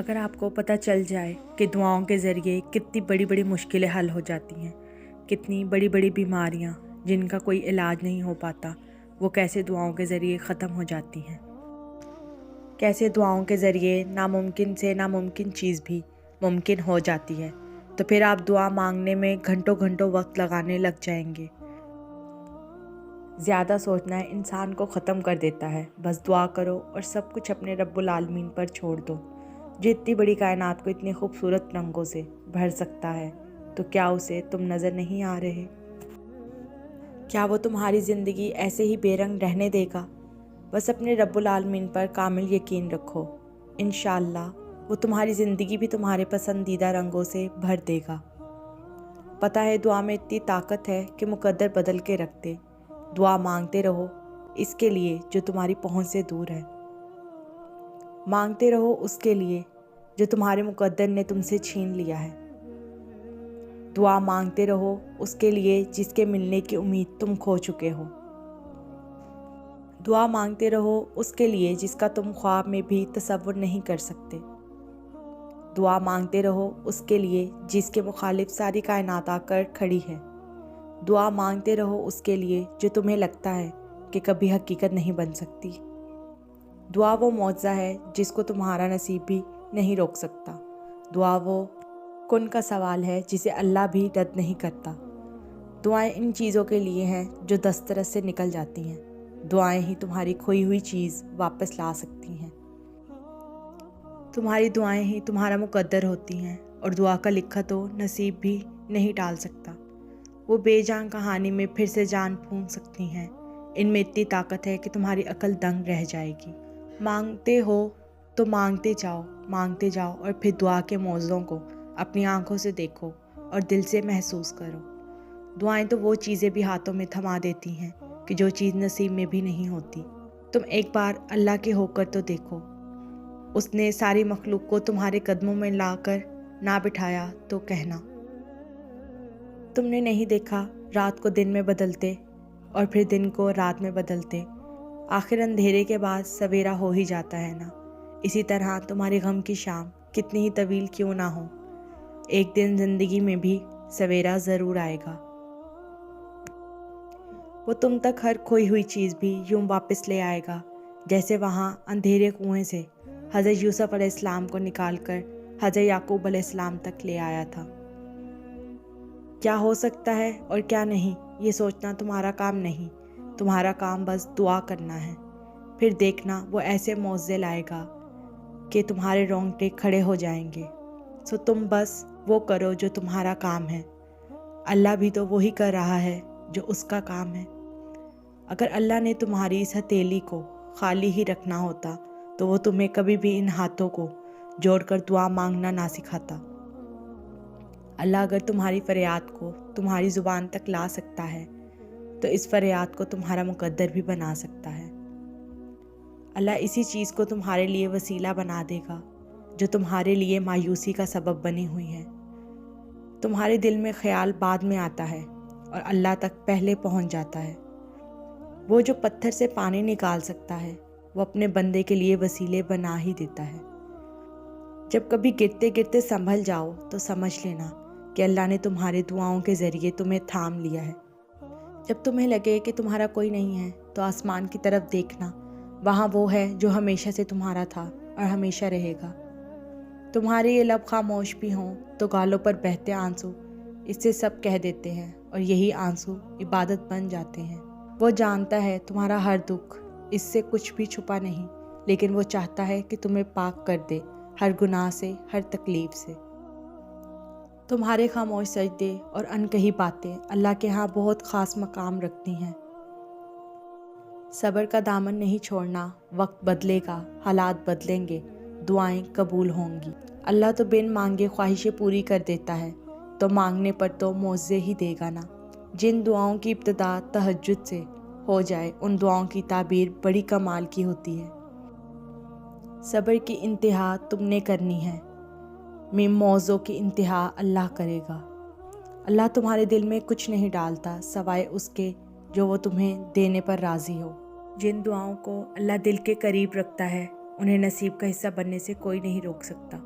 اگر آپ کو پتہ چل جائے کہ دعاؤں کے ذریعے کتنی بڑی بڑی مشکلیں حل ہو جاتی ہیں، کتنی بڑی بڑی بیماریاں جن کا کوئی علاج نہیں ہو پاتا وہ کیسے دعاؤں کے ذریعے ختم ہو جاتی ہیں، کیسے دعاؤں کے ذریعے ناممکن سے ناممکن چیز بھی ممکن ہو جاتی ہے، تو پھر آپ دعا مانگنے میں گھنٹوں گھنٹوں وقت لگانے لگ جائیں گے۔ زیادہ سوچنا ہے انسان کو ختم کر دیتا ہے، بس دعا کرو اور سب کچھ اپنے رب العالمین پر چھوڑ دو، جو اتنی بڑی کائنات کو اتنے خوبصورت رنگوں سے بھر سکتا ہے، تو کیا اسے تم نظر نہیں آ رہے؟ کیا وہ تمہاری زندگی ایسے ہی بے رنگ رہنے دے گا؟ بس اپنے رب العالمین پر کامل یقین رکھو، انشاءاللہ وہ تمہاری زندگی بھی تمہارے پسندیدہ رنگوں سے بھر دے گا۔ پتہ ہے دعا میں اتنی طاقت ہے کہ مقدر بدل کے رکھ دے۔ دعا مانگتے رہو اس کے لیے جو تمہاری پہنچ سے دور ہے، مانگتے رہو اس کے لیے جو تمہارے مقدر نے تم سے چھین لیا ہے، دعا مانگتے رہو اس کے لیے جس کے ملنے کی امید تم کھو چکے ہو، دعا مانگتے رہو اس کے لیے جس کا تم خواب میں بھی تصور نہیں کر سکتے، دعا مانگتے رہو اس کے لیے جس کے مخالف ساری کائنات آ کر کھڑی ہے، دعا مانگتے رہو اس کے لیے جو تمہیں لگتا ہے کہ کبھی حقیقت نہیں بن سکتی۔ دعا وہ معجزہ ہے جس کو تمہارا نصیب بھی نہیں روک سکتا، دعا وہ کن کا سوال ہے جسے اللہ بھی رد نہیں کرتا۔ دعائیں ان چیزوں کے لیے ہیں جو دسترس سے نکل جاتی ہیں، دعائیں ہی تمہاری کھوئی ہوئی چیز واپس لا سکتی ہیں، تمہاری دعائیں ہی تمہارا مقدر ہوتی ہیں، اور دعا کا لکھا تو نصیب بھی نہیں ٹال سکتا۔ وہ بے جان کہانی میں پھر سے جان پھونک سکتی ہیں، ان میں اتنی طاقت ہے کہ تمہاری عقل دنگ رہ جائے گی۔ مانگتے ہو تو مانگتے جاؤ اور پھر دعا کے معجزوں کو اپنی آنکھوں سے دیکھو اور دل سے محسوس کرو۔ دعائیں تو وہ چیزیں بھی ہاتھوں میں تھما دیتی ہیں کہ جو چیز نصیب میں بھی نہیں ہوتی۔ تم ایک بار اللہ کے ہو کر تو دیکھو، اس نے ساری مخلوق کو تمہارے قدموں میں لا کر نہ بٹھایا تو کہنا۔ تم نے نہیں دیکھا رات کو دن میں بدلتے اور پھر دن کو رات میں بدلتے، آخر اندھیرے کے بعد سویرا ہو ہی جاتا ہے نا۔ اسی طرح تمہاری غم کی شام کتنی ہی طویل کیوں نہ ہو، ایک دن زندگی میں بھی سویرا ضرور آئے گا۔ وہ تم تک ہر کھوئی ہوئی چیز بھی یوں واپس لے آئے گا جیسے وہاں اندھیرے کنویں سے حضرت یوسف علیہ السلام کو نکال کر حضرت یعقوب علیہ السلام تک لے آیا تھا۔ کیا ہو سکتا ہے اور کیا نہیں یہ سوچنا تمہارا کام نہیں، تمہارا کام بس دعا کرنا ہے، پھر دیکھنا وہ ایسے معجزے لائے گا کہ تمہارے رونگٹے کھڑے ہو جائیں گے۔ سو تم بس وہ کرو جو تمہارا کام ہے، اللہ بھی تو وہی کر رہا ہے جو اس کا کام ہے۔ اگر اللہ نے تمہاری اس ہتھیلی کو خالی ہی رکھنا ہوتا تو وہ تمہیں کبھی بھی ان ہاتھوں کو جوڑ کر دعا مانگنا نہ سکھاتا۔ اللہ اگر تمہاری فریاد کو تمہاری زبان تک لا سکتا ہے تو اس فریاد کو تمہارا مقدر بھی بنا سکتا ہے۔ اللہ اسی چیز کو تمہارے لیے وسیلہ بنا دے گا جو تمہارے لیے مایوسی کا سبب بنی ہوئی ہے۔ تمہارے دل میں خیال بعد میں آتا ہے اور اللہ تک پہلے پہنچ جاتا ہے۔ وہ جو پتھر سے پانی نکال سکتا ہے وہ اپنے بندے کے لیے وسیلے بنا ہی دیتا ہے۔ جب کبھی گرتے گرتے سنبھل جاؤ تو سمجھ لینا کہ اللہ نے تمہارے دعاؤں کے ذریعے تمہیں تھام لیا ہے۔ جب تمہیں لگے کہ تمہارا کوئی نہیں ہے تو آسمان کی طرف دیکھنا، وہاں وہ ہے جو ہمیشہ سے تمہارا تھا اور ہمیشہ رہے گا۔ تمہارے یہ لب خاموش بھی ہوں تو گالوں پر بہتے آنسو اس سے سب کہہ دیتے ہیں، اور یہی آنسو عبادت بن جاتے ہیں۔ وہ جانتا ہے تمہارا ہر دکھ، اس سے کچھ بھی چھپا نہیں، لیکن وہ چاہتا ہے کہ تمہیں پاک کر دے ہر گناہ سے، ہر تکلیف سے۔ تمہارے خاموش سجدے اور انکہی باتیں اللہ کے ہاں بہت خاص مقام رکھتی ہیں۔ صبر کا دامن نہیں چھوڑنا، وقت بدلے گا، حالات بدلیں گے، دعائیں قبول ہوں گی۔ اللہ تو بن مانگے خواہشیں پوری کر دیتا ہے، تو مانگنے پر تو معجزے ہی دے گا نا۔ جن دعاؤں کی ابتدا تہجد سے ہو جائے ان دعاؤں کی تعبیر بڑی کمال کی ہوتی ہے۔ صبر کی انتہا تم نے کرنی ہے، معجزوں کی انتہا اللہ کرے گا۔ اللہ تمہارے دل میں کچھ نہیں ڈالتا سوائے اس کے جو وہ تمہیں دینے پر راضی ہو۔ جن دعاؤں کو اللہ دل کے قریب رکھتا ہے انہیں نصیب کا حصہ بننے سے کوئی نہیں روک سکتا۔